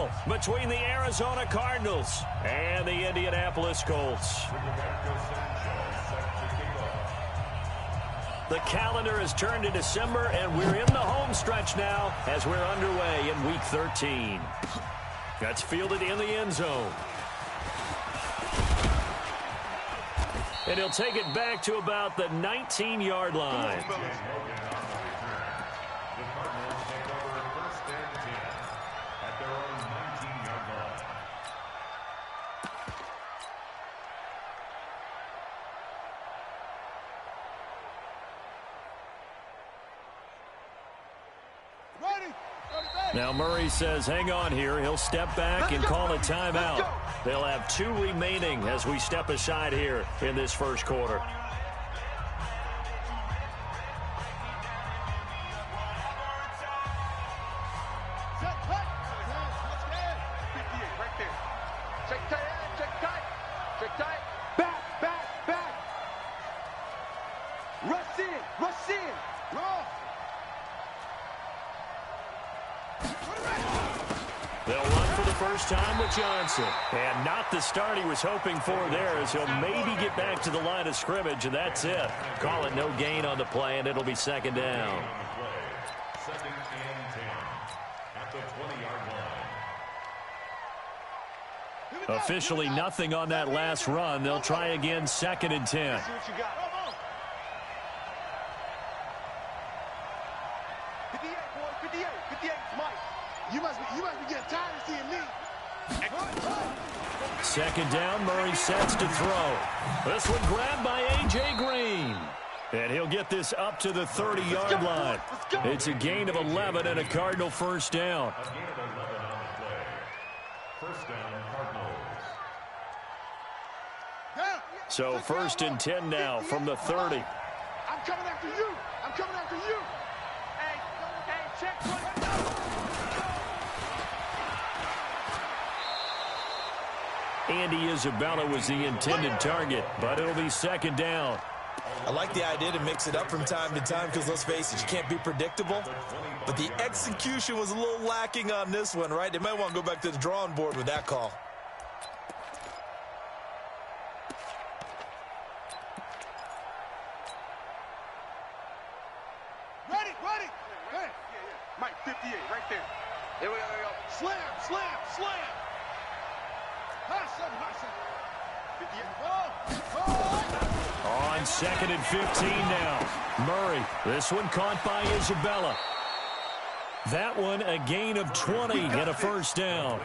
now between the Arizona Cardinals and the Indianapolis Colts. The calendar has turned to December, and we're in the home stretch now as we're underway in Week 13. That's fielded in the end zone. And he'll take it back to about the 19-yard line. Now Murray says hang on here. He'll step back and call a timeout. They'll have 2 remaining as we step aside here in this first quarter. Time with Johnson, and not the start he was hoping for there, as he'll maybe get back to the line of scrimmage, and that's it. Call it no gain on the play, and it'll be second down. Second and 10 at the 20-yard line. Officially nothing on that last run. They'll try again, second and 10. Second down, Murray sets to throw. This one grabbed by A.J. Green. And he'll get this up to the 30-yard line. It's a gain of 11 and a Cardinal first down. A gain of 11 on the play. First down, Cardinals. So first and 10 now from the 30. I'm coming after you. I'm coming after you. Hey, check. Andy Isabella was the intended target, but it'll be second down. I like the idea to mix it up from time to time because, let's face it, you can't be predictable. But the execution was a little lacking on this one, right? They might want to go back to the drawing board with that call. Ready. Hey. Mike, 58, right there. Here we go. Slam. On second and 15 now. Murray, this one caught by Isabella. That one a gain of 20 and a first down.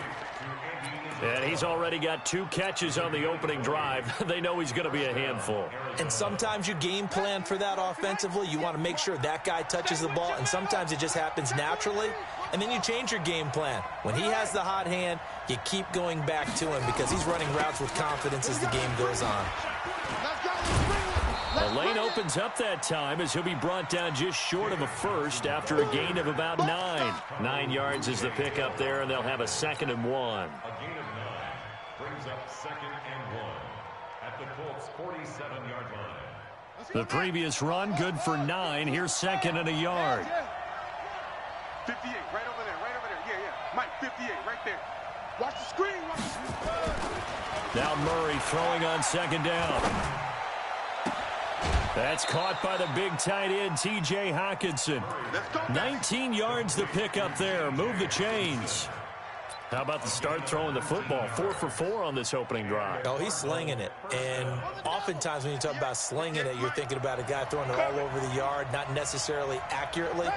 And he's already got 2 catches on the opening drive. They know he's going to be a handful. And sometimes you game plan for that offensively. You want to make sure that guy touches the ball, and sometimes it just happens naturally. And then you change your game plan. When he has the hot hand, you keep going back to him because he's running routes with confidence as the game goes on. The lane opens up that time as he'll be brought down just short of a first after a gain of about 9. 9 yards is the pickup there, and they'll have a second and 1. A gain of 9 brings up second and 1 at the Colts' 47-yard line. The previous run good for 9. Here's second and a yard. 58, right over there. Yeah. Mike, 58, right there. Watch the screen. Now Murray throwing on second down. That's caught by the big tight end, T.J. Hockenson. 19 yards the pickup there. Move the chains. How about the start throwing the football? 4 for 4 on this opening drive. Oh, he's slinging it. And oftentimes when you talk about slinging it, you're thinking about a guy throwing it all over the yard, not necessarily accurately.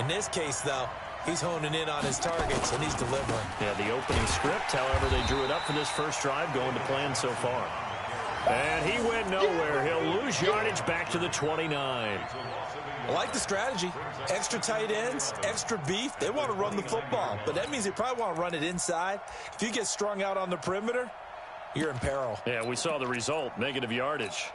In this case, though, he's honing in on his targets, and he's delivering. Yeah, the opening script, however, they drew it up for this first drive, going to plan so far. And he went nowhere. He'll lose yardage back to the 29. I like the strategy. Extra tight ends, extra beef. They want to run the football, but that means they probably want to run it inside. If you get strung out on the perimeter, you're in peril. Yeah, we saw the result, negative yardage.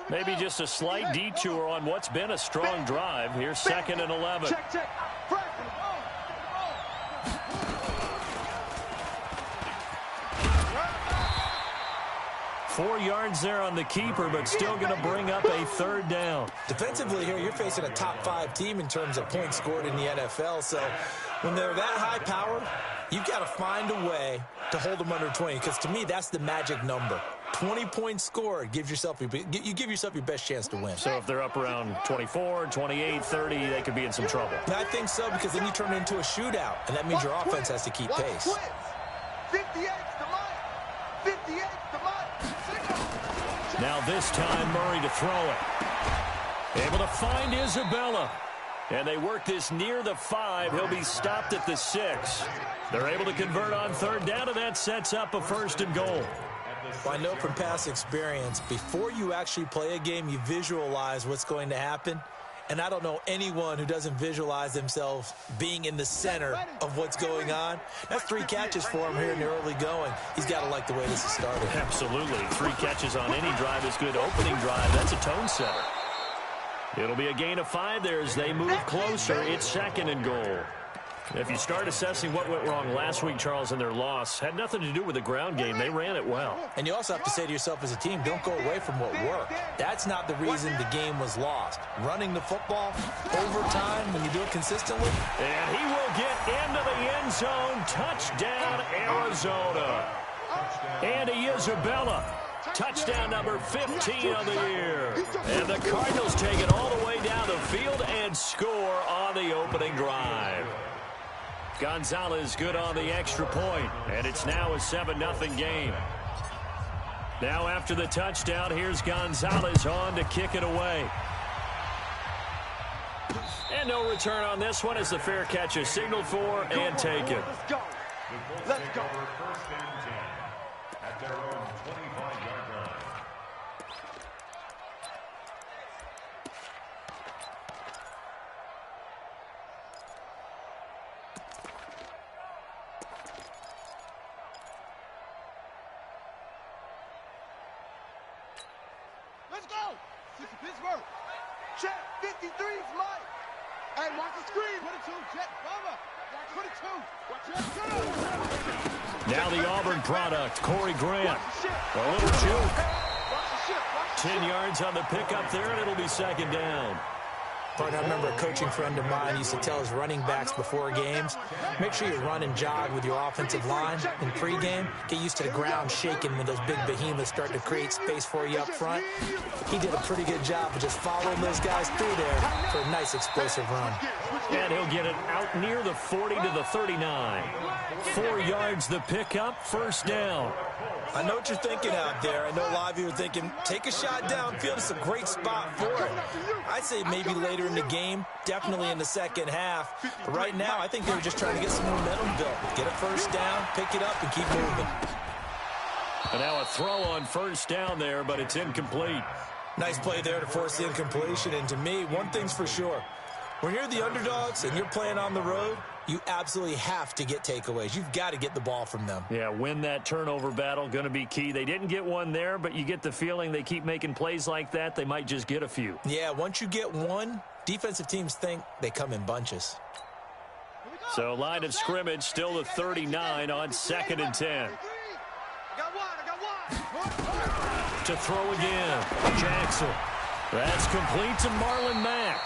Maybe just a slight detour on what's been a strong drive. Here's second and 11. Check. 4 yards there on the keeper, but still going to bring up a third down. Defensively here, you're facing a top-5 team in terms of points scored in the NFL. So when they're that high-powered, you've got to find a way to hold them under 20, because to me, that's the magic number. 20 points scored, you give yourself your best chance to win. So if they're up around 24, 28, 30, they could be in some trouble. And I think so, because then you turn it into a shootout, and that means your offense has to keep pace. 58's the line. 58's the line. Now this time, Murray to throw it. Able to find Isabella. And they work this near the 5. He'll be stopped at the 6. They're able to convert on third down, and that sets up a 1st and goal. Well, I know from past experience, before you actually play a game, you visualize what's going to happen. And I don't know anyone who doesn't visualize themselves being in the center of what's going on. That's 3 catches for him here in the early going. He's got to like the way this has started. Absolutely. 3 catches on any drive is good. Opening drive, that's a tone setter. It'll be a gain of 5 there as they move closer. It's 2nd and goal. If you start assessing what went wrong last week, Charles, in their loss, had nothing to do with the ground game. They ran it well. And you also have to say to yourself as a team, don't go away from what worked. That's not the reason the game was lost. Running the football, overtime, when you do it consistently. And he will get into the end zone. Touchdown, Arizona. Andy Isabella. Touchdown number 15 of the year. And the Cardinals take it all the way down the field and score on the opening drive. Gonzalez good on the extra point, and it's now a 7-0 game. Now after the touchdown, here's Gonzalez on to kick it away. And no return on this one as the fair catch is signaled for and taken. Let's go. Let's go. First and 10 at their own 25-yard line. Let's go. This is Pittsburgh. Check. 53's Mike. Hey, watch the screen. 22. Check. Bubba. 22. Watch it. Now the Auburn product, Corey Grant. A little juke. 10 yards on the pickup there, and it'll be 2nd down. But I remember a coaching friend of mine used to tell his running backs before games, make sure you run and jog with your offensive line in pregame. Get used to the ground shaking when those big behemoths start to create space for you up front. He did a pretty good job of just following those guys through there for a nice explosive run. And he'll get it out near the 40 to the 39. 4 yards the pickup, 1st down. I know what you're thinking out there. I know a lot of you are thinking, take a shot downfield. It's a great spot for it. I'd say maybe later in the game, definitely in the second half. But right now, I think they were just trying to get some momentum built. Get a 1st down, pick it up, and keep moving. And now a throw on 1st down there, but it's incomplete. Nice play there to force the incompletion. And to me, one thing's for sure. When you're the underdogs and you're playing on the road, you absolutely have to get takeaways. You've got to get the ball from them. Yeah, win that turnover battle, going to be key. They didn't get one there, but you get the feeling they keep making plays like that, they might just get a few. Yeah, once you get one, defensive teams think they come in bunches. So line of scrimmage still the 39 on 2nd and 10. To throw again, Jackson. That's complete to Marlon Mack.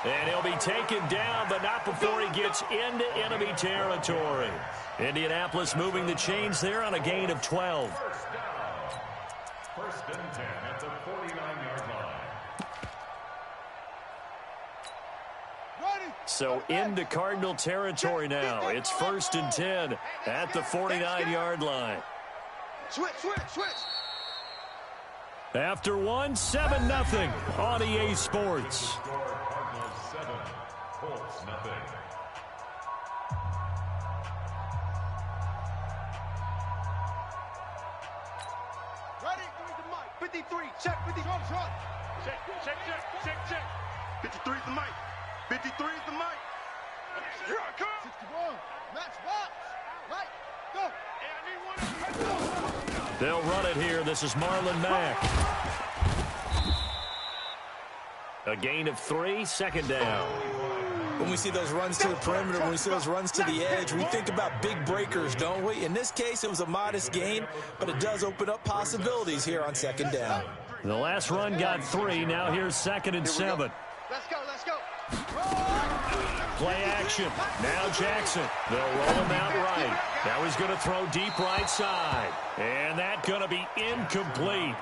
And he'll be taken down, but not before he gets into enemy territory. Indianapolis moving the chains there on a gain of 12. 1st and 10 at the 49-yard line. So into Cardinal territory now. It's 1st and 10 at the 49-yard line. Switch. After one, 7-0 on EA Sports. Cardinals 7, Colts nothing. Ready? Give me the mic. 53. Check. 50. Shot. Check. 53 is the mic. 53 is the mic. Here I come. 61. Match box. Right. Go. And I need one. They'll run it here. This is Marlon Mack. A gain of 3, 2nd down. When we see those runs to the perimeter, when we see those runs to the edge, we think about big breakers, don't we? In this case, it was a modest gain, but it does open up possibilities here on second down. The last run got 3. Now here's 2nd and 7. Let's go, let's go. Play action. Now Jackson. They'll roll him out right. Now he's going to throw deep right side. And that's going to be incomplete.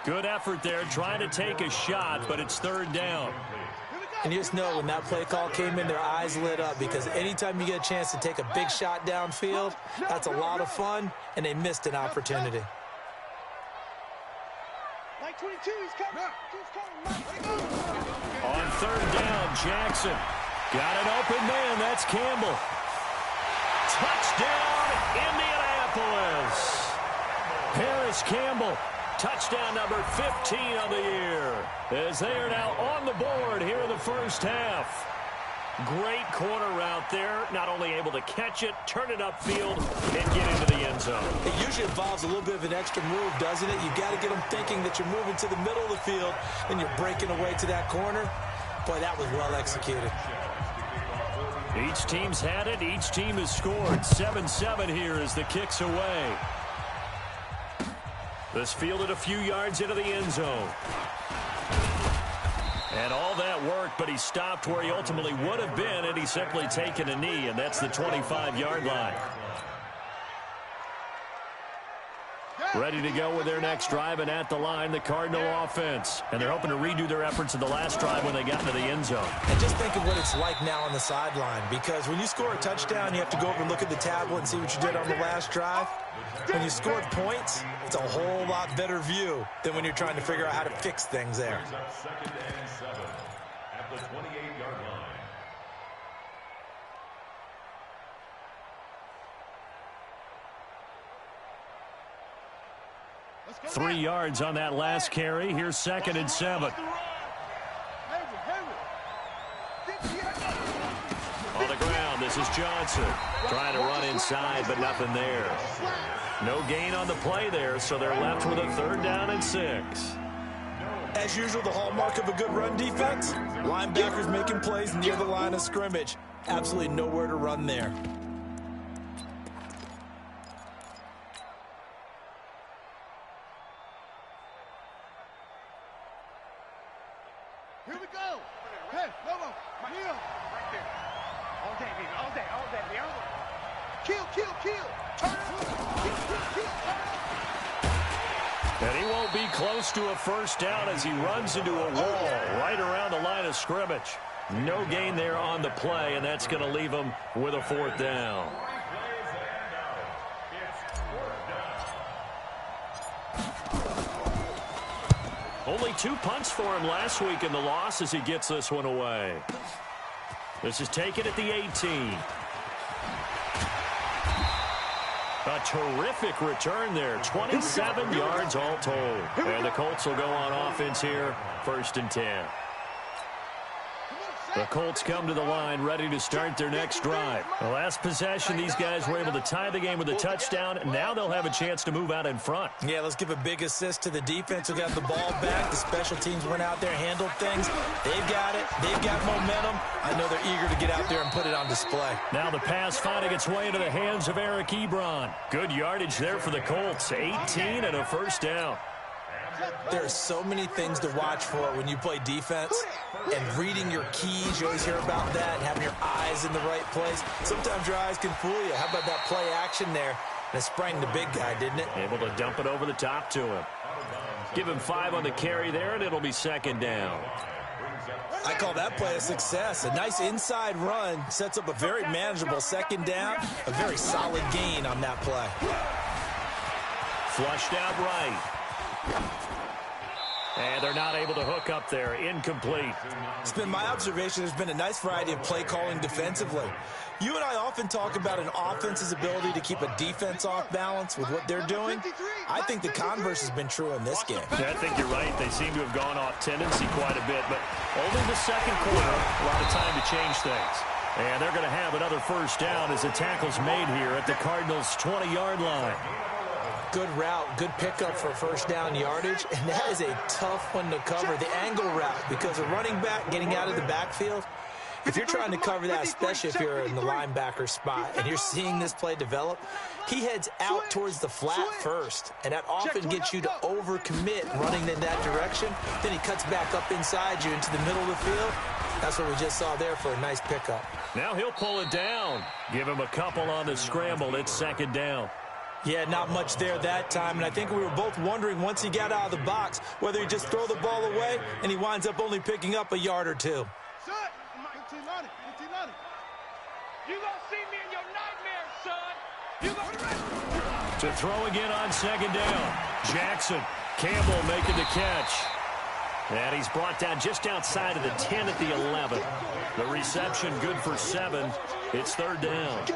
Good effort there trying to take a shot, but it's 3rd down. And you just know when that play call came in, their eyes lit up, because anytime you get a chance to take a big shot downfield, that's a lot of fun, and they missed an opportunity. Like 22, he's coming. On 3rd down, Jackson. Got an open man. That's Campbell. Touchdown, Indianapolis. Harris Campbell. Touchdown number 15 of the year, as they are now on the board here in the first half. Great corner route there, not only able to catch it, turn it upfield, and get into the end zone. It usually involves a little bit of an extra move, doesn't it? You've got to get them thinking that you're moving to the middle of the field, and you're breaking away to that corner. Boy, that was well executed. Each team's had it. Each team has scored. 7-7 here as the kick's away. This fielded a few yards into the end zone. And all that work, but he stopped where he ultimately would have been, and he's simply taken a knee, and that's the 25-yard line. Ready to go with their next drive, and at the line, the Cardinal offense. And they're hoping to redo their efforts in the last drive when they got into the end zone. And just think of what it's like now on the sideline, because when you score a touchdown, you have to go over and look at the tablet and see what you did on the last drive. When you scored points, it's a whole lot better view than when you're trying to figure out how to fix things there. 2nd and 7 at the 28-yard line. 3 yards on that last carry. Here's 2nd and 7. On the ground, this is Johnson. Trying to run inside, but nothing there. No gain on the play there, so they're left with a 3rd down and 6. As usual, the hallmark of a good run defense, linebackers making plays near the line of scrimmage. Absolutely nowhere to run there. Here we go. Hey, Lobo, heel. Right there. All day, baby. All day, all day. The other one. Kill, kill, kill. Turn it. Kill, kill, kill. Turn it. And he won't be close to a 1st down as he runs into a wall right around the line of scrimmage. No gain there on the play, and that's going to leave him with a 4th down. Only 2 punts for him last week in the loss as he gets this one away. This is taken at the 18. A terrific return there. 27 yards all told. And the Colts will go on offense here. 1st and 10. The Colts come to the line ready to start their next drive. The last possession, these guys were able to tie the game with a touchdown. Now they'll have a chance to move out in front. Yeah, let's give a big assist to the defense who got the ball back. The special teams went out there, handled things. They've got it. They've got momentum. I know they're eager to get out there and put it on display. Now the pass finding its way into the hands of Eric Ebron. Good yardage there for the Colts. 18 and a 1st down. There are so many things to watch for when you play defense, and reading your keys, you always hear about that, and having your eyes in the right place. Sometimes your eyes can fool you. How about that play action there? And it sprang the big guy, didn't it? Able to dump it over the top to him. Give him 5 on the carry there, and it'll be 2nd down. I call that play a success. A nice inside run sets up a very manageable 2nd down, a very solid gain on that play. Flushed out right. And they're not able to hook up there. Incomplete. It's been my observation there's been a nice variety of play calling defensively. You and I often talk about an offense's ability to keep a defense off balance with what they're doing. I think the converse has been true in this game. Yeah, I think you're right. They seem to have gone off tendency quite a bit, but only the 2nd quarter, a lot of time to change things. And they're going to have another 1st down as the tackle's made here at the Cardinals' 20-yard line. Good route, good pickup for 1st down yardage, and that is a tough one to cover, the angle route, because a running back getting out of the backfield, If you're trying to cover that, especially if you're in the linebacker spot and you're seeing this play develop, he heads out towards the flat first, and that often gets you to overcommit running in that direction. Then he cuts back up inside you into the middle of the field. That's what we just saw there for a nice pickup. Now he'll pull it down. Give him a couple on the scramble. It's second down. Yeah, not much there that time, and I think we were both wondering once he got out of the box whether he'd just throw the ball away, and he winds up only picking up a yard or two. You gonna see me in your nightmares, son. You gonna To throw again on second down. Jackson. Campbell making the catch. And he's brought down just outside of the 10 at the 11. The reception good for 7. It's third down.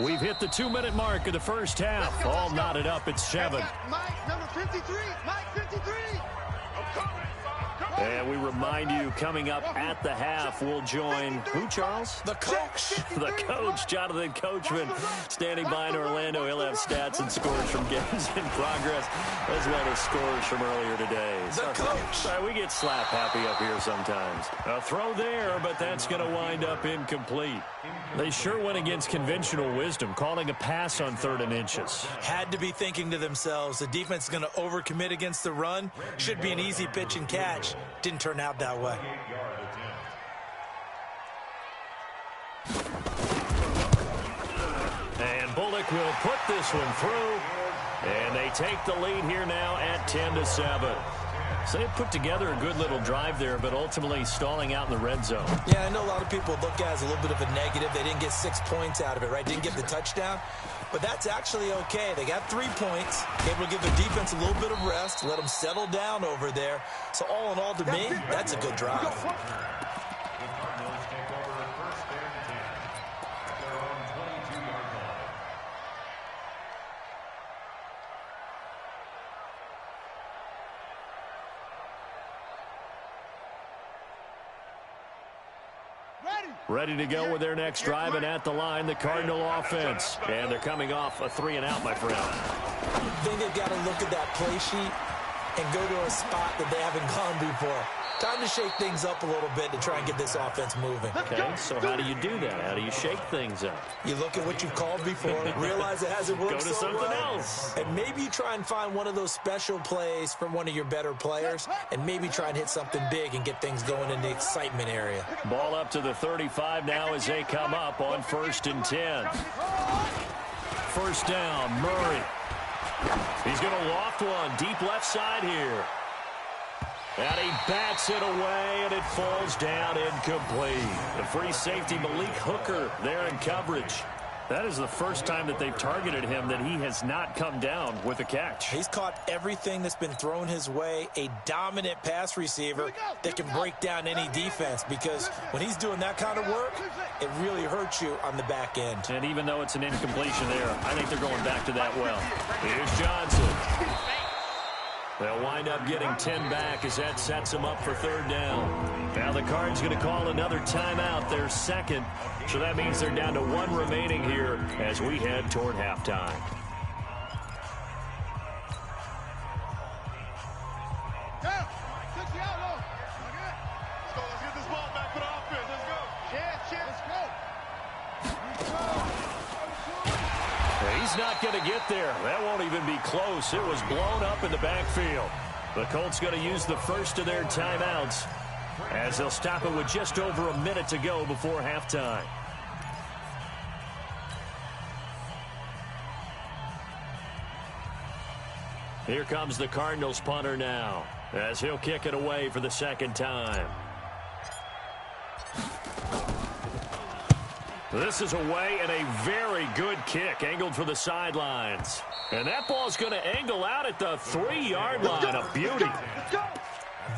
We've hit the 2-minute mark of the first half. All knotted up at 7. Mike, number 53. Mike, 53. And we remind you, coming up at the half, we'll join who, Charles? The coach. The coach, Jonathan Coachman, standing by in Orlando. He'll have stats and scores from games in progress, as well as scores from earlier today. The coach. Sorry, we get slap happy up here sometimes. A throw there, but that's going to wind up incomplete. They sure went against conventional wisdom, calling a pass on 3rd and inches. Had to be thinking to themselves, the defense is going to overcommit against the run. Should be an easy pitch and catch. Didn't turn out that way. And Bullock will put this one through. And they take the lead here now at 10-7. So they put together a good little drive there, but ultimately stalling out in the red zone. Yeah, I know a lot of people look at it as a little bit of a negative. They didn't get 6 points out of it, right? Didn't get the touchdown. But that's actually okay. They got 3 points. Able to give the defense a little bit of rest, let them settle down over there. So all in all, to me, that's a good drive. Ready to go with their next drive, and at the line, the Cardinal offense. And they're coming off a 3-and-out, my friend. I think they've got to look at that play sheet and go to a spot that they haven't gone before. Time to shake things up a little bit to try and get this offense moving. Okay, so how do you do that? How do you shake things up? You look at what you've called before, realize it hasn't worked Go to so something well, else. and maybe you try and find one of those special plays from one of your better players, and maybe try and hit something big and get things going in the excitement area. Ball up to the 35 now as they come up on 1st and 10. First down, Murray. He's going to loft one deep left side here. And he bats it away, and it falls down incomplete. The free safety, Malik Hooker, there in coverage. That is the first time that they've targeted him that he has not come down with a catch. He's caught everything that's been thrown his way, a dominant pass receiver that can break down any defense, because when he's doing that kind of work, it really hurts you on the back end. And even though it's an incompletion there, I think they're going back to that well. Here's Johnson. They'll wind up getting 10 back as that sets them up for 3rd down. Now the Cards going to call another timeout, their second. So that means they're down to 1 remaining here as we head toward halftime. Let's get this ball back for the offense. Let's go. Let's go. He's not going to get there. That won't even be close. It was blown up in the backfield. The Colts going to use the first of their timeouts as they'll stop it with just over a minute to go before halftime. Here comes the Cardinals punter now as he'll kick it away for the second time. This is away, and a very good kick angled for the sidelines. And that ball's going to angle out at the 3-yard line. A beauty.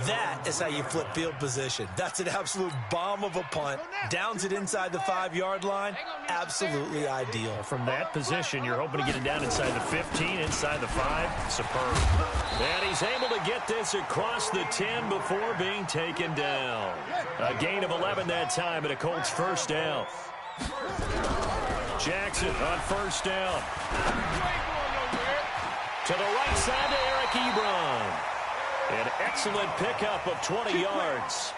That is how you flip field position. That's an absolute bomb of a punt. Downs it inside the 5-yard line. Absolutely ideal. From that position, you're hoping to get it down inside the 15, inside the 5. Superb. And he's able to get this across the 10 before being taken down. A gain of 11 that time, and a Colts first down. Jackson on first down. To the right side to Eric Ebron. An excellent pickup of 20 yards.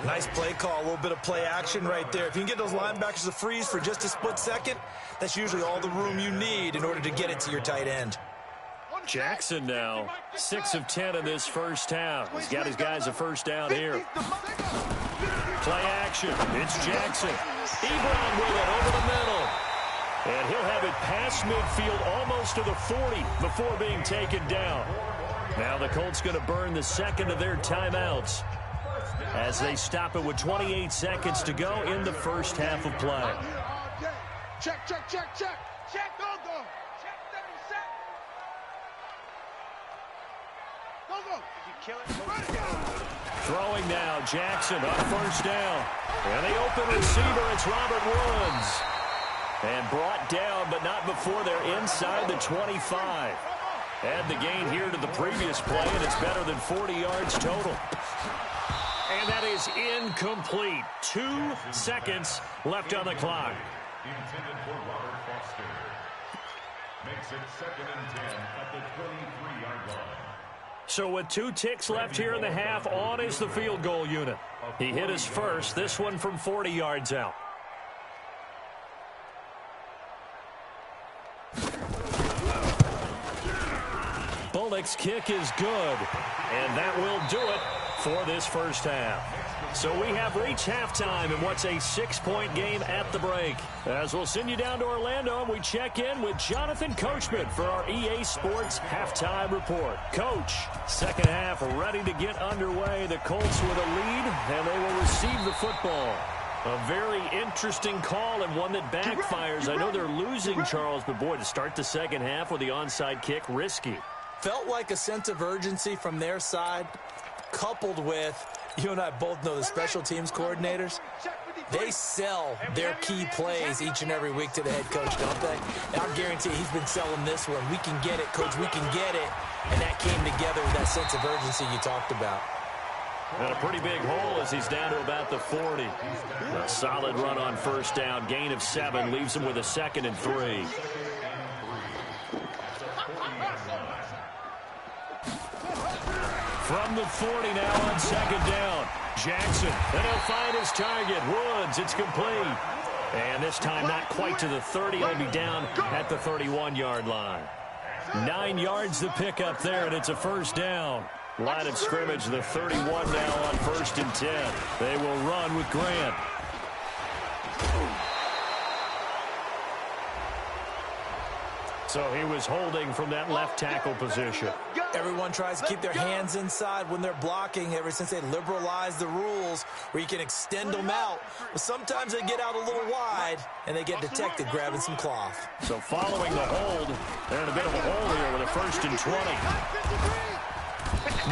Nice play call, a little bit of play action right there. If you can get those linebackers to freeze for just a split second, that's usually all the room you need in order to get it to your tight end. Jackson now, 6 of 10 in this first half. He's got his guys a first down here. Play action. It's Jackson. Ebron with it over the middle. And he'll have it past midfield almost to the 40 before being taken down. Now the Colts going to burn the second of their timeouts as they stop it with 28 seconds to go in the first half of play. Check, check, check, check. Check, go, go. Check, set. Go, go. You kill it. Throwing now, Jackson on first down. And the open receiver, it's Robert Woods. And brought down, but not before they're inside the 25. Add the gain here to the previous play, and it's better than 40 yards total. And that is incomplete. 2 seconds left on the clock. Intended for Robert Foster. Makes it 2nd and 10 at the 23-yard line. So with 2 ticks left here in the half, on is the field goal unit. He hit his first, this one from 40 yards out. Bullock's kick is good, and that will do it for this first half. So we have reached halftime in what's a 6-point game at the break. As we'll send you down to Orlando, and we check in with Jonathan Coachman for our EA Sports Halftime Report. Coach, second half ready to get underway. The Colts with a lead, and they will receive the football. A very interesting call and one that backfires. I know they're losing, Charles, but boy, to start the second half with the onside kick, risky. Felt like a sense of urgency from their side, coupled with, you and I both know the special teams coordinators, they sell their key plays each and every week to the head coach, don't they? And I guarantee he's been selling this one. We can get it, coach, we can get it. And that came together with that sense of urgency you talked about. And a pretty big hole as he's down to about the 40. A solid run on first down. Gain of 7 leaves him with a 2nd and 3. From the 40 now on second down. Jackson, and he'll find his target. Woods, it's complete. And this time not quite to the 30. He'll be down at the 31-yard line. 9 yards the pickup there, and it's a first down. Line of scrimmage, the 31 now on 1st and 10. They will run with Grant. So he was holding from that left tackle position. Everyone tries to keep their hands inside when they're blocking ever since they liberalized the rules where you can extend them out. But sometimes they get out a little wide and they get detected grabbing some cloth. So following the hold, they're in a bit of a hole here with a 1st and 20.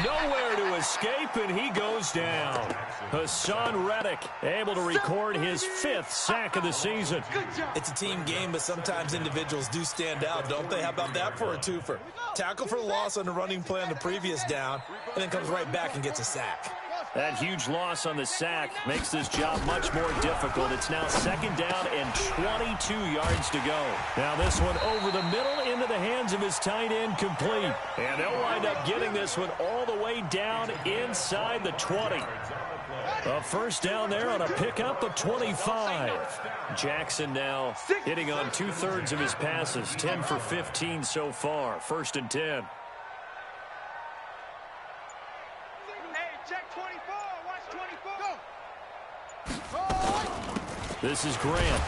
Nowhere to escape, and he goes down. Hassan Reddick able to record his 5th sack of the season. It's a team game, but sometimes individuals do stand out, don't they? How about that for a twofer? Tackle for loss on the running play on the previous down, and then comes right back and gets a sack. That huge loss on the sack makes this job much more difficult. It's now 2nd down and 22 yards to go. Now this one over the middle into the hands of his tight end, complete. And they'll wind up getting this one all the way down inside the 20. A first down there on a pickup of 25. Jackson now hitting on 2/3 of his passes, 10 for 15 so far. 1st and 10. This is Grant.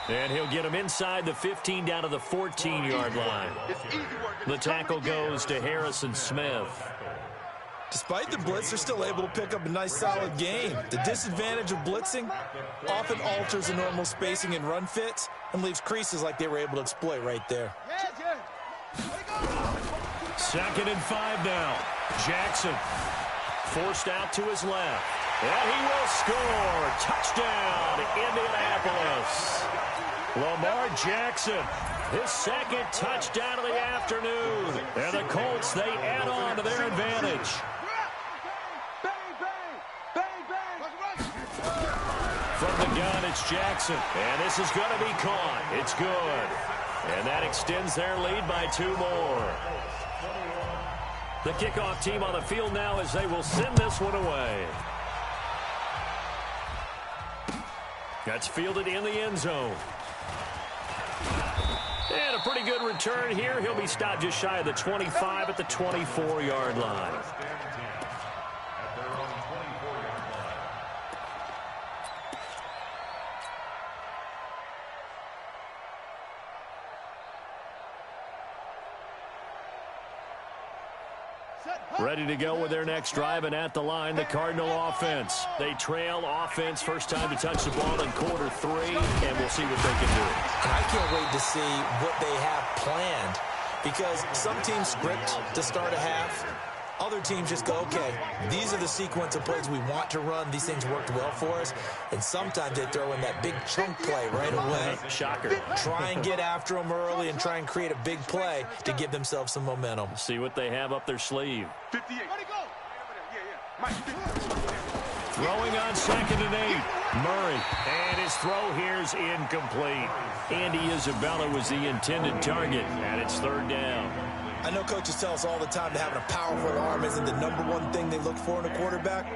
And he'll get him inside the 15 down to the 14-yard line. The tackle goes to Harrison Smith. Despite the blitz, they're still able to pick up a nice solid gain. The disadvantage of blitzing often alters the normal spacing and run fits and leaves creases like they were able to exploit right there. 2nd and 5 now. Jackson forced out to his left. And he will score. Touchdown, Indianapolis. Lamar Jackson, his second touchdown of the afternoon. And the Colts, they add on to their advantage. From the gun, it's Jackson. And this is going to be caught. It's good. And that extends their lead by 2 more. The kickoff team on the field now as they will send this one away. That's fielded in the end zone. And a pretty good return here. He'll be stopped just shy of the 25 at the 24-yard line. Ready to go with their next drive, and at the line, the Cardinal offense. They trail offense, first time to touch the ball in quarter 3, and we'll see what they can do. I can't wait to see what they have planned, because some teams script to start a half. Other teams just go, okay, these are the sequence of plays we want to run. These things worked well for us. And sometimes they throw in that big chunk play right away. Shocker. Try and get after them early and try and create a big play to give themselves some momentum. See what they have up their sleeve. 58. Throwing on 2nd and 8. Murray. And his throw here is incomplete. Andy Isabella was the intended target, and it's 3rd down. I know coaches tell us all the time that having a powerful arm isn't the #1 thing they look for in a quarterback.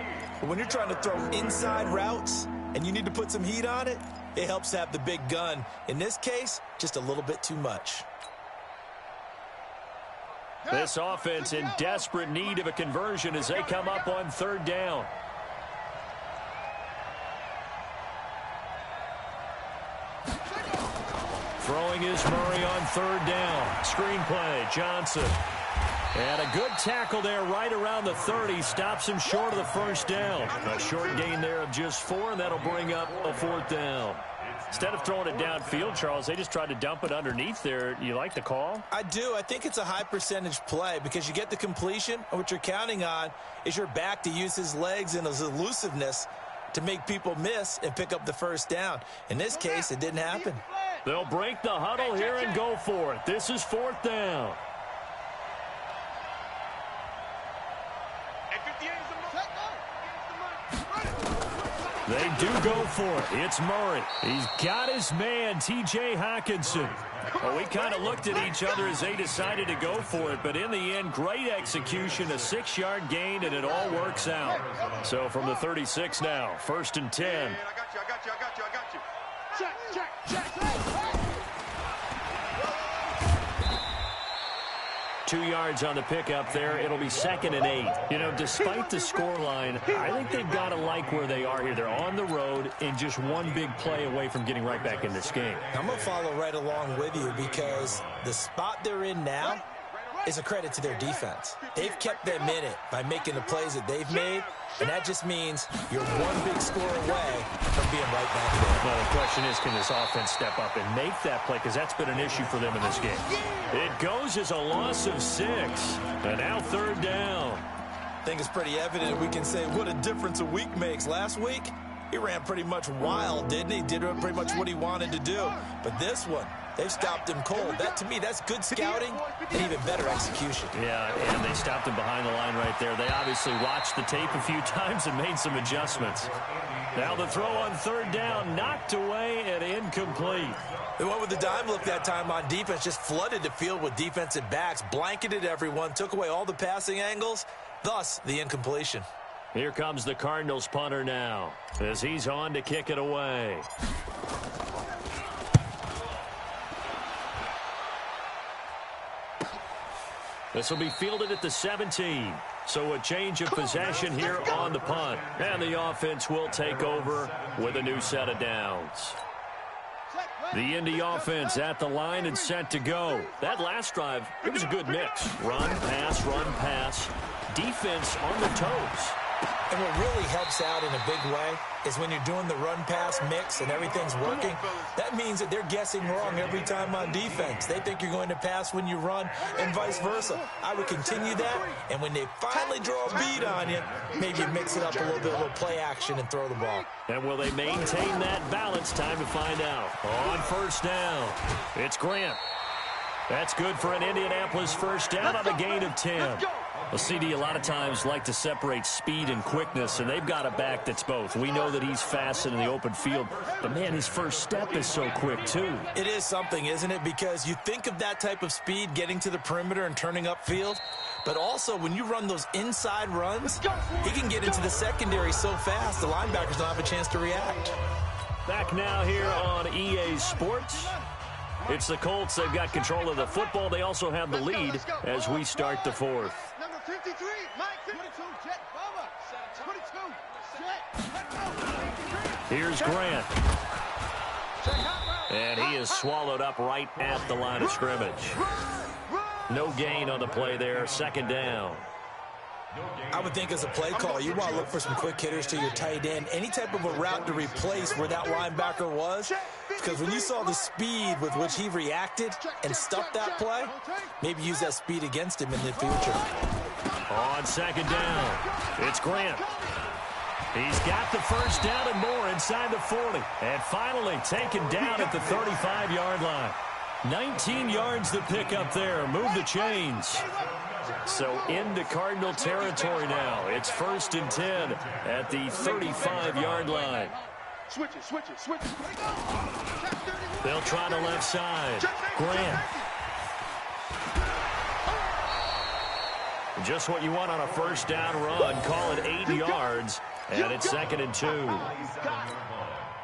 But when you're trying to throw inside routes and you need to put some heat on it, it helps to have the big gun. In this case, just a little bit too much. This offense in desperate need of a conversion as they come up on 3rd down. Throwing is Murray on 3rd down. Screen play, Johnson. And a good tackle there right around the 30. Stops him short of the 1st down. A short gain there of just 4, and that'll bring up a 4th down. Instead of throwing it downfield, Charles, they just tried to dump it underneath there. You like the call? I do. I think it's a high percentage play because you get the completion, and what you're counting on is your back to use his legs and his elusiveness to make people miss and pick up the 1st down. In this case, it didn't happen. They'll break the huddle here and go for it. This is 4th down. They do go for it. It's Murray. He's got his man, T.J. Hawkinson. Well, we kind of looked at each other as they decided to go for it, but in the end, great execution, a 6-yard gain, and it all works out. So from the 36 now, 1st and 10. I got you. Check. 2 yards on the pickup there. It'll be 2nd and 8. You know, despite the scoreline, I think they've got to like where they are here. They're on the road and just one big play away from getting right back in this game. I'm going to follow right along with you because the spot they're in now is a credit to their defense. They've kept them in it by making the plays that they've made, and that just means you're one big score away from being right back there. Well, the question is, can this offense step up and make that play? Because that's been an issue for them in this game. It goes as a loss of 6. And now 3rd down. I think it's pretty evident we can say what a difference a week makes. Last week, he ran pretty much wild, didn't he? Did pretty much what he wanted to do. But this one, they've stopped him cold. That, to me, that's good scouting and even better execution. Yeah, and they stopped him behind the line right there. They obviously watched the tape a few times and made some adjustments. Now the throw on 3rd down, knocked away and incomplete. They went with the dime look that time on defense, just flooded the field with defensive backs, blanketed everyone, took away all the passing angles, thus the incompletion. Here comes the Cardinals punter now as he's on to kick it away. This will be fielded at the 17. So a change of possession here on the punt. And the offense will take over with a new set of downs. The Indy offense at the line and set to go. That last drive, it was a good mix. Run, pass, defense on the toes. And what really helps out in a big way is when you're doing the run-pass mix and everything's working, that means that they're guessing wrong every time on defense. They think you're going to pass when you run and vice versa. I would continue that, and when they finally draw a bead on you, maybe mix it up a little bit, a little play action and throw the ball. And will they maintain that balance? Time to find out. On first down, it's Grant. That's good for an Indianapolis first down on a gain of 10. Well, CD, a lot of times like to separate speed and quickness, and they've got a back that's both. We know that he's fast in the open field, but, man, his first step is so quick, too. It is something, isn't it? Because you think of that type of speed getting to the perimeter and turning upfield, but also when you run those inside runs, he can get into the secondary so fast the linebackers don't have a chance to react. Back now here on EA Sports. It's the Colts. They've got control of the football. They also have the lead as we start the fourth. Number 53, Mike. 22, Jet. Bomber. 22, Jet. Here's Grant. And he is swallowed up right at the line of scrimmage. No gain on the play there. Second down. I would think as a play call, you want to look for some quick hitters to your tight end. Any type of a route to replace where that linebacker was. Because when you saw the speed with which he reacted and stuffed that play, maybe use that speed against him in the future. On second down, it's Grant. He's got the first down and more inside the 40. And finally taken down at the 35-yard line. 19 yards to pick up there. Move the chains. So into Cardinal territory now. It's 1st and 10 at the 35-yard line. Switch it. They'll try the left side. Grant. Just what you want on a first down run. Call it 8 yards. And it's 2nd and 2.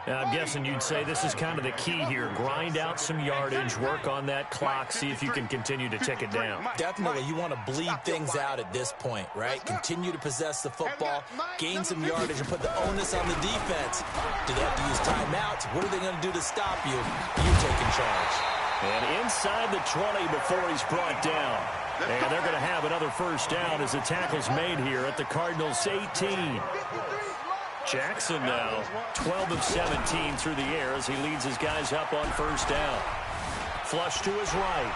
Now, I'm guessing you'd say this is kind of the key here. Grind out some yardage, work on that clock, see if you can continue to tick it down. Definitely, you want to bleed things out at this point, right? Continue to possess the football, gain some yardage, and put the onus on the defense. Do they have to use timeouts? What are they going to do to stop you? You taking charge. And inside the 20 before he's brought down. And they're going to have another first down as the tackle's made here at the Cardinals' 18. Jackson now 12 of 17 through the air as he leads his guys up on first down. Flush to his right.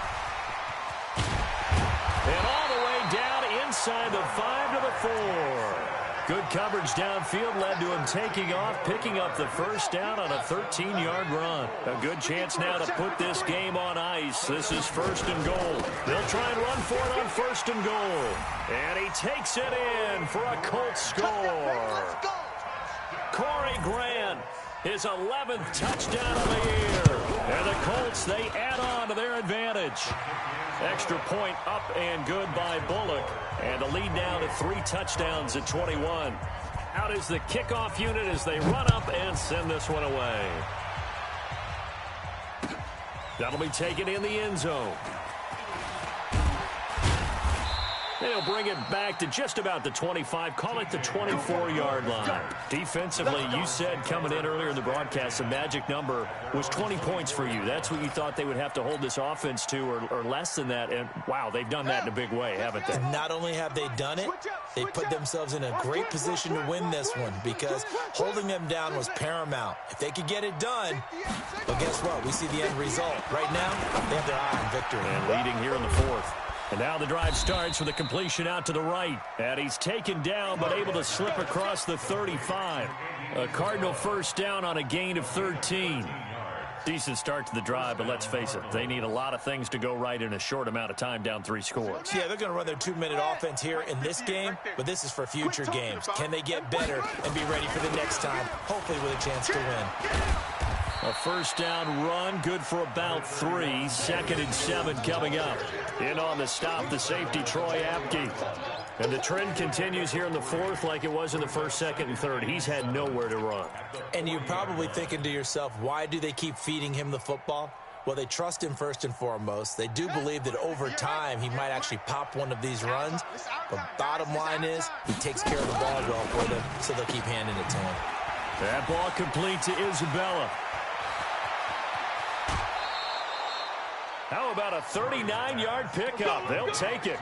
And all the way down inside the 5 to the 4. Good coverage downfield led to him taking off, picking up the first down on a 13-yard run. A good chance now to put this game on ice. This is 1st and goal. They'll try and run for it on 1st and goal. And he takes it in for a Colts score. Corey Grant, his 11th touchdown of the year. And the Colts, they add on to their advantage. Extra point up and good by Bullock. And the lead now to 3 touchdowns at 21. Out is the kickoff unit as they run up and send this one away. That'll be taken in the end zone. They'll bring it back to just about the 25, call it the 24-yard line. Defensively, you said coming in earlier in the broadcast, the magic number was 20 points for you. That's what you thought they would have to hold this offense to or less than that. And, wow, they've done that in a big way, haven't they? Not only have they done it, they put themselves in a great position to win this one because holding them down was paramount. If they could get it done, well, guess what? We see the end result. Right now, they have their eye on victory. And leading here in the 4th. And now the drive starts with a completion out to the right. And he's taken down but able to slip across the 35. A Cardinal first down on a gain of 13. Decent start to the drive, but let's face it, they need a lot of things to go right in a short amount of time down 3 scores. Yeah, they're going to run their 2-minute offense here in this game, but this is for future games. Can they get better and be ready for the next time, hopefully with a chance to win? A first down run, good for about 3. 2nd and 7 coming up. In on the stop, the safety, Troy Apke. And the trend continues here in the 4th like it was in the 1st, 2nd, and 3rd. He's had nowhere to run. And you're probably thinking to yourself, why do they keep feeding him the football? Well, they trust him first and foremost. They do believe that over time he might actually pop one of these runs. But bottom line is he takes care of the ball well for them, so they'll keep handing it to him. That ball complete to Isabella. How about a 39-yard pickup? They'll take it.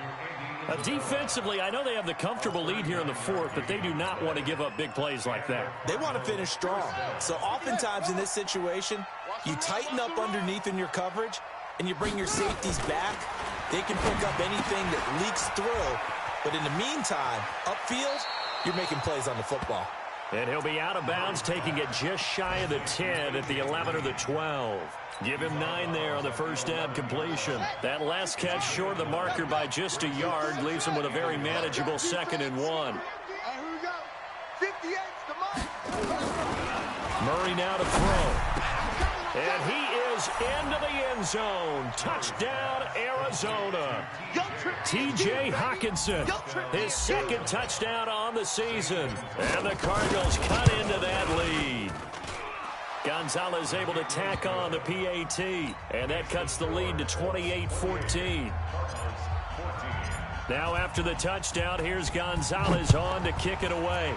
Defensively, I know they have the comfortable lead here in the fourth, but they do not want to give up big plays like that. They want to finish strong. So oftentimes in this situation, you tighten up underneath in your coverage, and you bring your safeties back. They can pick up anything that leaks through. But in the meantime, upfield, you're making plays on the football. And he'll be out of bounds, taking it just shy of the 10 at the 11 or the 12. Give him 9 there on the first down completion. That last catch short of the marker by just a yard leaves him with a very manageable 2nd and 1. Murray now to throw. And he is into the end zone. Touchdown, Arizona. T.J. Hawkinson, his 2nd touchdown on the season. And the Cardinals cut into that lead. Gonzalez able to tack on the PAT. And that cuts the lead to 28-14. Now after the touchdown, here's Gonzalez on to kick it away.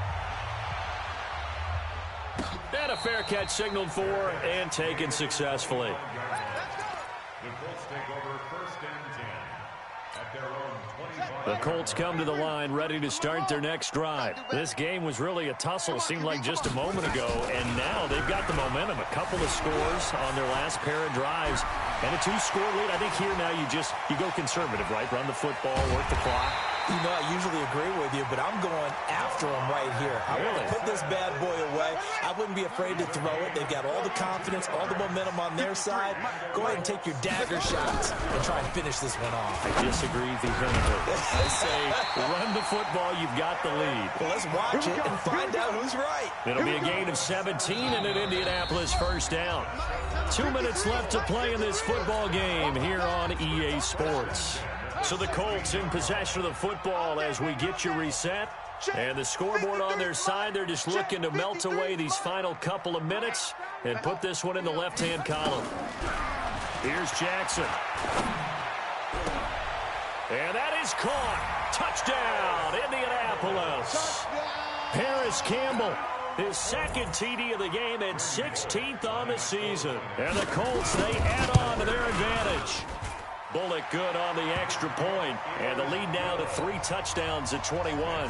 And a fair catch signaled for and taken successfully. The Colts come to the line ready to start their next drive. This game was really a tussle, seemed like just a moment ago, and now they've got the momentum. A couple of scores on their last pair of drives and a 2-score lead. I think here now you go conservative, right? Run the football, work the clock. You know, I usually agree with you, but I'm going after him right here. I want to put this bad boy away. I wouldn't be afraid to throw it. They've got all the confidence, all the momentum on their side. Go ahead and take your dagger shots and try and finish this one off. I disagree vehemently. I say run the football. You've got the lead. Well, let's watch it and find out who's right. It'll be a gain of 17 and an Indianapolis first down. 2 minutes left to play in this football game here on EA Sports. So the Colts in possession of the football as we get you reset. And the scoreboard on their side, they're just looking to melt away these final couple of minutes and put this one in the left-hand column. Here's Jackson. And that is caught. Touchdown, Indianapolis. Paris Campbell, his 2nd TD of the game and 16th on the season. And the Colts, they add on to their advantage. Bullock good on the extra point, and the lead now to 3 touchdowns at 21.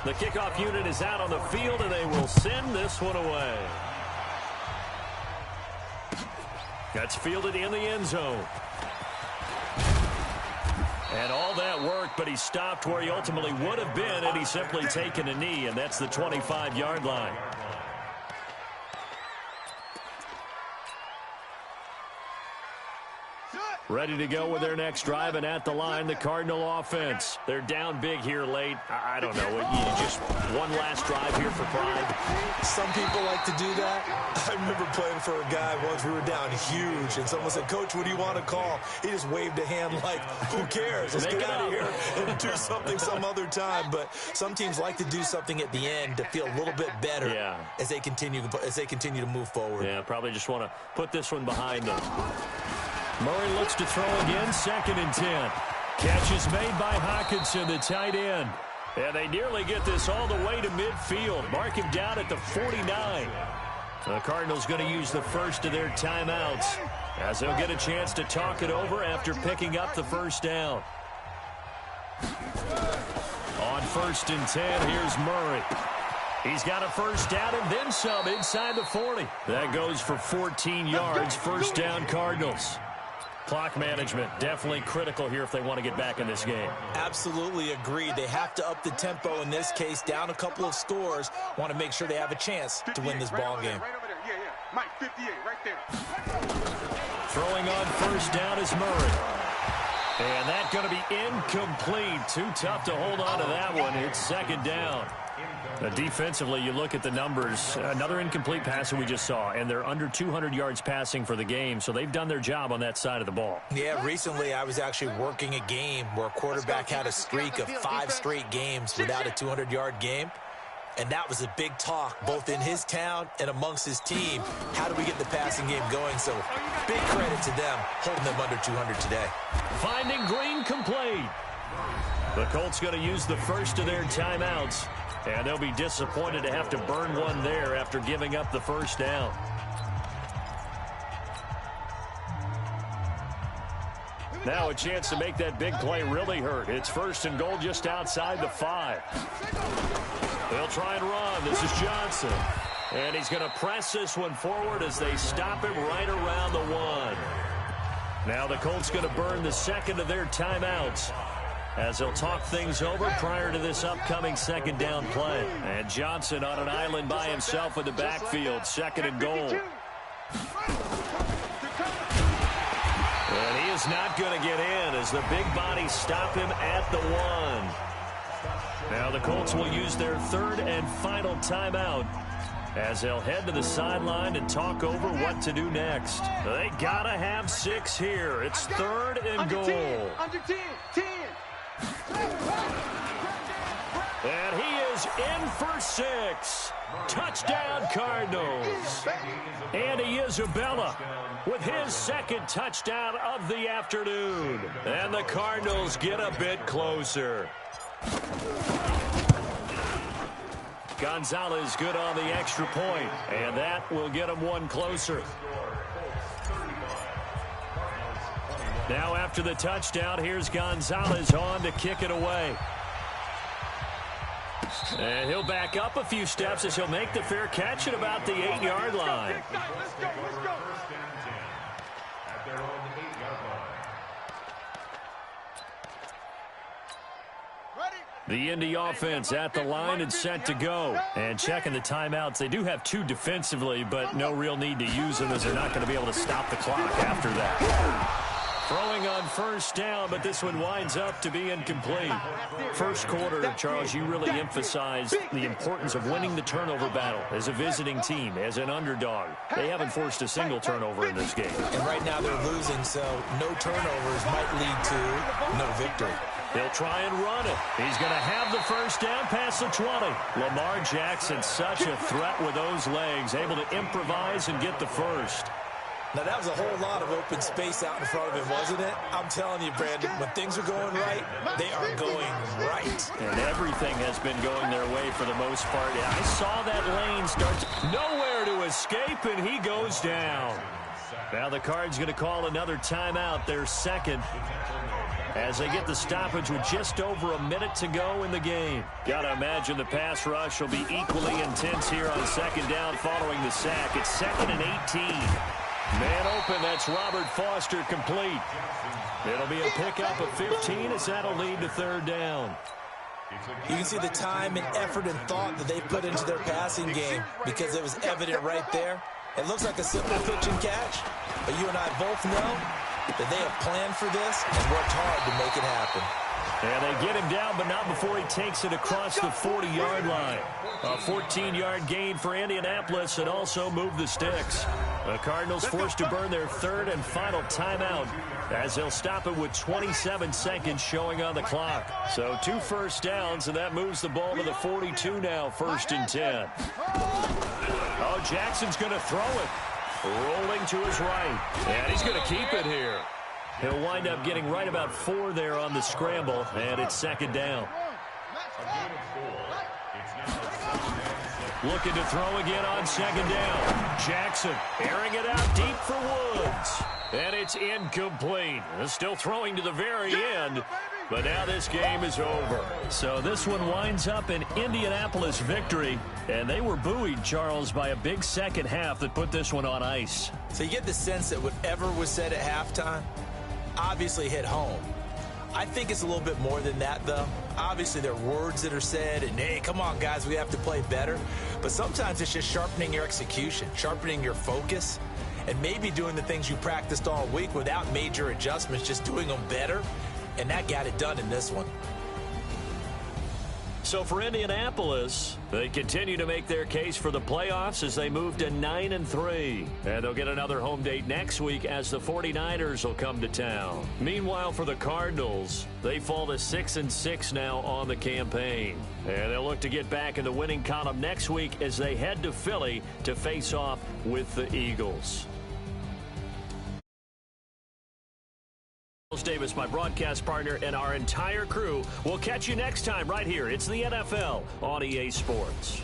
The kickoff unit is out on the field, and they will send this one away. That's fielded in the end zone. And all that work, but he stopped where he ultimately would have been had he simply taken a knee, and that's the 25-yard line. Ready to go with their next drive, and at the line, the Cardinal offense. They're down big here late. I don't know. You just one last drive here for pride. Some people like to do that. I remember playing for a guy once. We were down huge, and someone said, "Coach, what do you want to call?" He just waved a hand like, who cares? Let's get out of here and do something some other time. But some teams like to do something at the end to feel a little bit better as they continue to move forward. Yeah, probably just want to put this one behind them. Murray looks to throw again, 2nd and 10. Catch is made by Hawkinson, the tight end. And they nearly get this all the way to midfield. Mark him down at the 49. The Cardinals going to use the first of their timeouts as they'll get a chance to talk it over after picking up the first down. On 1st and 10, here's Murray. He's got a first down and then some inside the 40. That goes for 14 yards, first down Cardinals. Clock management definitely critical here if they want to get back in this game. Absolutely agreed. They have to up the tempo in this case, down a couple of scores. Want to make sure they have a chance to win this ball game. Right over there. Yeah. Mike, 58, right there. Throwing on first down is Murray. And that's going to be incomplete. Too tough to hold on to that one. It's 2nd down. Defensively, you look at the numbers. Another incomplete pass that we just saw, and they're under 200 yards passing for the game, so they've done their job on that side of the ball. Yeah, recently I was actually working a game where a quarterback had a streak of 5 straight games without a 200-yard game, and that was a big talk, both in his town and amongst his team. How do we get the passing game going? So big credit to them, holding them under 200 today. Finding Green complete. The Colts going to use the first of their timeouts. And they'll be disappointed to have to burn one there after giving up the first down. Now a chance to make that big play really hurt. It's 1st and goal just outside the 5. They'll try and run. This is Johnson. And he's going to press this one forward as they stop him right around the 1. Now the Colts going to burn the second of their timeouts as they'll talk things over prior to this upcoming 2nd down play. And Johnson on an island by himself in the backfield. 2nd and goal. And he is not going to get in as the big bodies stop him at the 1. Now the Colts will use their 3rd and final timeout as they'll head to the sideline and talk over what to do next. They got to have 6 here. It's 3rd and goal. Under 10, 10. And he is in for 6. Touchdown, Cardinals. Andy Isabella with his 2nd touchdown of the afternoon. And the Cardinals get a bit closer. Gonzalez good on the extra point, and that will get him 1 closer. Now after the touchdown, here's Gonzalez on to kick it away. And he'll back up a few steps as he'll make the fair catch at about the 8-yard line. Let's go. At their own 8-yard line. The Indy offense at the line and set to go. And checking the timeouts. They do have 2 defensively, but no real need to use them as they're not going to be able to stop the clock after that. Throwing on 1st down, but this one winds up to be incomplete. First quarter, Charles, you really emphasized the importance of winning the turnover battle as a visiting team, as an underdog. They haven't forced a single turnover in this game. And right now they're losing, so no turnovers might lead to no victory. He'll try and run it. He's going to have the 1st down past the 20. Lamar Jackson, such a threat with those legs, able to improvise and get the 1st. Now, that was a whole lot of open space out in front of him, wasn't it? I'm telling you, Brandon, when things are going right, they are going right. And everything has been going their way for the most part. I saw that lane start nowhere to escape, and he goes down. Now the Cards going to call another timeout, their 2nd, as they get the stoppage with just over a minute to go in the game. Got to imagine the pass rush will be equally intense here on 2nd down following the sack. It's 2nd and 18. Man open, that's Robert Foster complete. It'll be a pickup of 15 as that'll lead to 3rd down. You can see the time and effort and thought that they put into their passing game because it was evident right there. It looks like a simple pitch and catch, but you and I both know that they have planned for this and worked hard to make it happen. And they get him down, but not before he takes it across the 40-yard line. A 14-yard gain for Indianapolis and also move the sticks. The Cardinals forced to burn their 3rd and final timeout as they'll stop it with 27 seconds showing on the clock. So 2 1st downs, and that moves the ball to the 42 now, 1st and 10. Oh, Jackson's going to throw it. Rolling to his right. And he's going to keep it here. He'll wind up getting right about 4 there on the scramble, and it's 2nd down. Looking to throw again on 2nd down. Jackson airing it out deep for Woods. And it's incomplete. Still throwing to the very end. But now this game is over. So this one winds up an Indianapolis victory. And they were buoyed, Charles, by a big second half that put this one on ice. So you get the sense that whatever was said at halftime obviously hit home. I think it's a little bit more than that, though. Obviously, there are words that are said, and, hey, come on, guys, we have to play better. But sometimes it's just sharpening your execution, sharpening your focus, and maybe doing the things you practiced all week without major adjustments, just doing them better. And that got it done in this one. So for Indianapolis, they continue to make their case for the playoffs as they move to 9-3. And they'll get another home date next week as the 49ers will come to town. Meanwhile, for the Cardinals, they fall to 6-6 now on the campaign. And they'll look to get back in the winning column next week as they head to Philly to face off with the Eagles. Davis, my broadcast partner, and our entire crew. We'll catch you next time right here. It's the NFL on EA Sports.